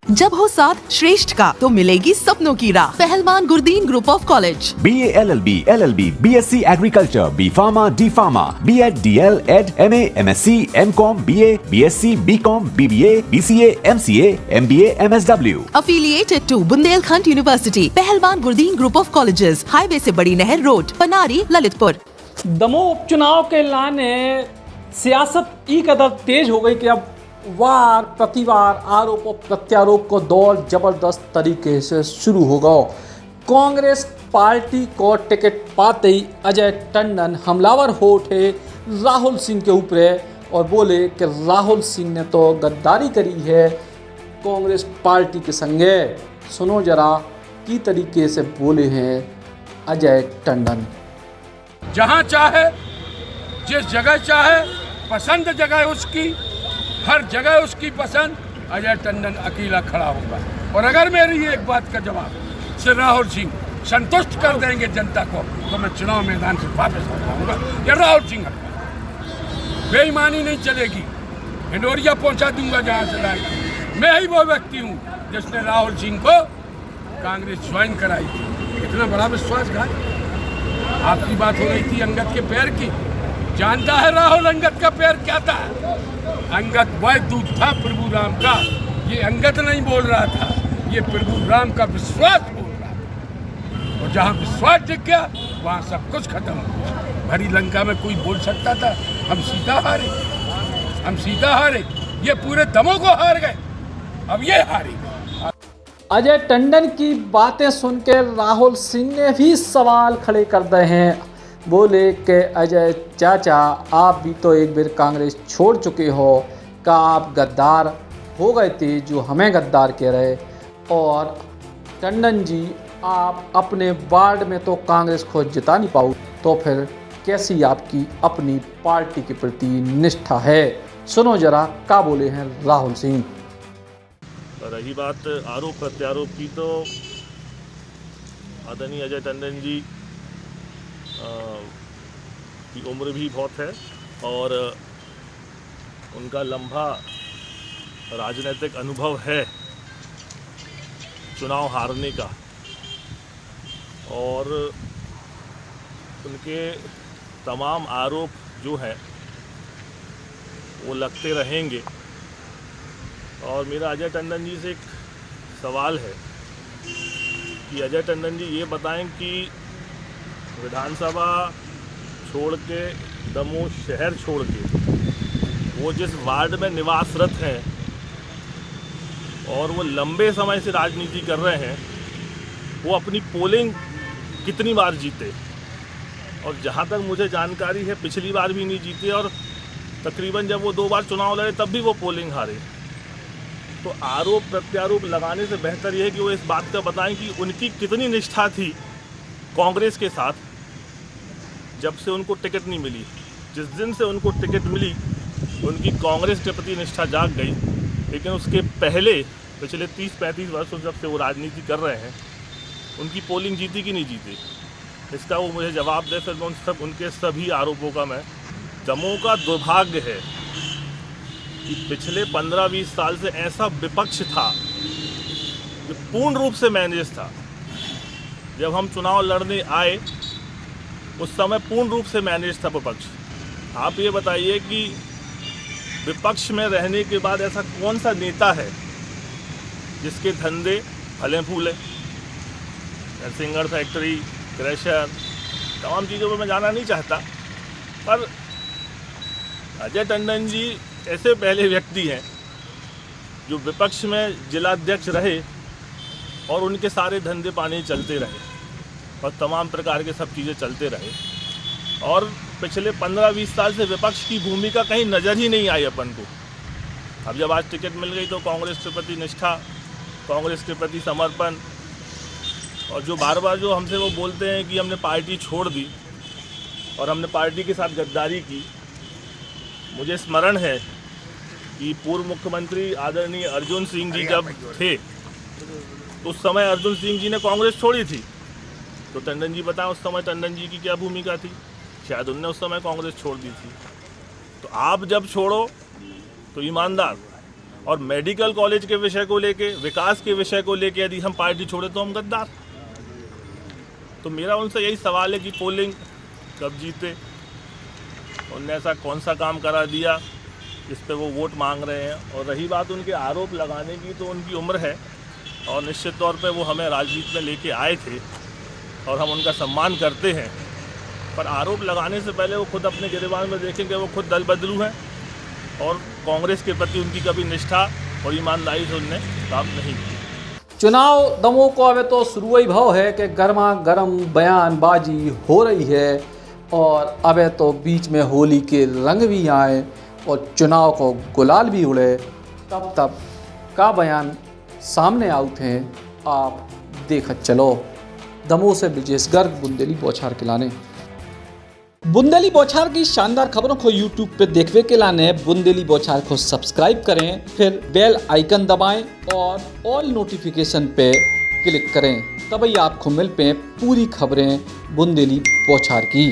जब हो साथ श्रेष्ठ का तो मिलेगी सपनों की राह। पहलवान Gurdin group of college. BA LLB LLB BSc Agriculture B Pharma D Pharma B.Ed DL Ed MA MSc MCom BA BSc BCom BBA BCA MCA MBA MSW। Affiliated to Bundelkhand university. Pahalwan Gurdin group of colleges, highway से बड़ी नहर road, Panari, Lalitpur. Damoh उपचुनाव के लाने सियासत ई कदर तेज हो गई कि अब वार प्रतिवार आरोप और प्रत्यारोप को दौर जबरदस्त तरीके से शुरू हो गया। कांग्रेस पार्टी को टिकट पाते ही अजय टंडन हमलावर हो उठे राहुल सिंह के ऊपर और बोले कि राहुल सिंह ने तो गद्दारी करी है कांग्रेस पार्टी के संगे। सुनो जरा की तरीके से बोले हैं अजय टंडन। जहाँ चाहे जिस जगह चाहे पसंद जगह उसकी, हर जगह उसकी पसंद, अजय टंडन अकेला खड़ा होगा। और अगर मेरी एक बात का जवाब श्री राहुल सिंह संतुष्ट कर देंगे जनता को तो मैं चुनाव मैदान से वापस आ जाऊंगा। या राहुल सिंह बेईमानी नहीं चलेगी, हिंडोरिया पहुंचा दूंगा जहाँ से लाए। मैं ही वो व्यक्ति हूँ जिसने राहुल सिंह को कांग्रेस ज्वाइन कराई थी। इतना बड़ा विश्वासघात। आपकी बात हो रही थी अंगद के पैर की। जानता है राहुल अंगद का पैर क्या था? अंगद वह दूत था प्रभु राम का। ये अंगद नहीं बोल रहा था, ये प्रभु राम का विश्वास बोल रहा था। और जहाँ विश्वास दिख गया वहाँ सब कुछ खत्म हो गया। भरी लंका में कोई बोल सकता था हम सीता हारे, हम सीता हारे। ये पूरे दमों को हार गए, अब ये हारे। अजय टंडन की बातें सुन के राहुल सिंह ने भी सवाल खड़े कर दिए हैं। बोले कि अजय चाचा आप भी तो एक बार कांग्रेस छोड़ चुके हो, का आप गद्दार हो गए थे जो हमें गद्दार कह रहे। और टंडन जी आप अपने वार्ड में तो कांग्रेस को जिता नहीं पाओ तो फिर कैसी आपकी अपनी पार्टी के प्रति निष्ठा है? सुनो जरा का बोले हैं राहुल सिंह। रही बात आरोप प्रत्यारोप की तो आदरणीय अजय टंडन जी की उम्र भी बहुत है और उनका लंबा राजनीतिक अनुभव है चुनाव हारने का। और उनके तमाम आरोप जो हैं वो लगते रहेंगे। और मेरा अजय टंडन जी से एक सवाल है कि अजय टंडन जी ये बताएं कि विधानसभा छोड़ के, दमोह शहर छोड़ के वो जिस वार्ड में निवासरत हैं और वो लंबे समय से राजनीति कर रहे हैं, वो अपनी पोलिंग कितनी बार जीते? और जहाँ तक मुझे जानकारी है पिछली बार भी नहीं जीते और तकरीबन जब वो 2 बार चुनाव लड़े तब भी वो पोलिंग हारे। तो आरोप प्रत्यारोप लगाने से बेहतर यह है कि वो इस बात का बताएं कि उनकी कितनी निष्ठा थी कांग्रेस के साथ जब से उनको टिकट नहीं मिली। जिस दिन से उनको टिकट मिली उनकी कांग्रेस के प्रति निष्ठा जाग गई, लेकिन उसके पहले पिछले 30-35 वर्षों जब से वो राजनीति कर रहे हैं उनकी पोलिंग जीती कि नहीं जीती, इसका वो मुझे जवाब दे। फिर मैं उनके सभी आरोपों का मैं दमोह का दुर्भाग्य है कि पिछले 15-20 साल से ऐसा विपक्ष था जो पूर्ण रूप से मैनेज था। जब हम चुनाव लड़ने आए उस समय पूर्ण रूप से मैनेज था विपक्ष। आप ये बताइए कि विपक्ष में रहने के बाद ऐसा कौन सा नेता है जिसके धंधे फले फूले? सिंगर फैक्ट्री, क्रशर, तमाम चीज़ों पर मैं जाना नहीं चाहता, पर अजय टंडन जी ऐसे पहले व्यक्ति हैं जो विपक्ष में जिलाध्यक्ष रहे और उनके सारे धंधे पानी चलते रहे और तमाम प्रकार के सब चीज़ें चलते रहे। और पिछले 15-20 साल से विपक्ष की भूमिका कहीं नज़र ही नहीं आई अपन को। अब जब आज टिकट मिल गई तो कांग्रेस के प्रति निष्ठा, कांग्रेस के प्रति समर्पण, और जो बार बार जो हमसे वो बोलते हैं कि हमने पार्टी छोड़ दी और हमने पार्टी के साथ गद्दारी की। मुझे स्मरण है कि पूर्व मुख्यमंत्री आदरणीय अर्जुन सिंह जी जब थे तो उस समय अर्जुन सिंह जी ने कांग्रेस छोड़ी थी। तो टंडन जी बताएं उस समय टंडन जी की क्या भूमिका थी? शायद उनने उस समय कांग्रेस छोड़ दी थी। तो आप जब छोड़ो तो ईमानदार और मेडिकल कॉलेज के विषय को लेके, विकास के विषय को लेके यदि हम पार्टी छोड़े तो हम गद्दार। तो मेरा उनसे यही सवाल है कि पोलिंग कब जीते, उनने ऐसा कौन सा काम करा दिया जिस पे वो वोट मांग रहे हैं। और रही बात उनके आरोप लगाने की, तो उनकी उम्र है और निश्चित तौर पे वो हमें राजनीति में लेके आए थे और हम उनका सम्मान करते हैं। पर आरोप लगाने से पहले वो खुद अपने गिरबान में देखेंगे, वो खुद दल बदलू हैं और कांग्रेस के प्रति उनकी कभी निष्ठा और ईमानदारी से उनने काम नहीं किया। चुनाव दमों को अब तो शुरू ही भाव है कि गर्मा गर्म बयानबाजी हो रही है और अब तो बीच में होली के रंग भी आए और चुनाव को गुलाल भी उड़े, तब का बयान सामने आउट हैं। आप देखत चलो। दमोह से ब्रिजेश गर्ग, बुंदेली बौछार के लाने। बुंदेली बौछार की शानदार खबरों को यूट्यूब पे देखने के लाने बुंदेली बौछार को सब्सक्राइब करें, फिर बेल आइकन दबाएं और ऑल नोटिफिकेशन पे क्लिक करें। तभी आपको मिल पे पूरी खबरें बुंदेली बौछार की।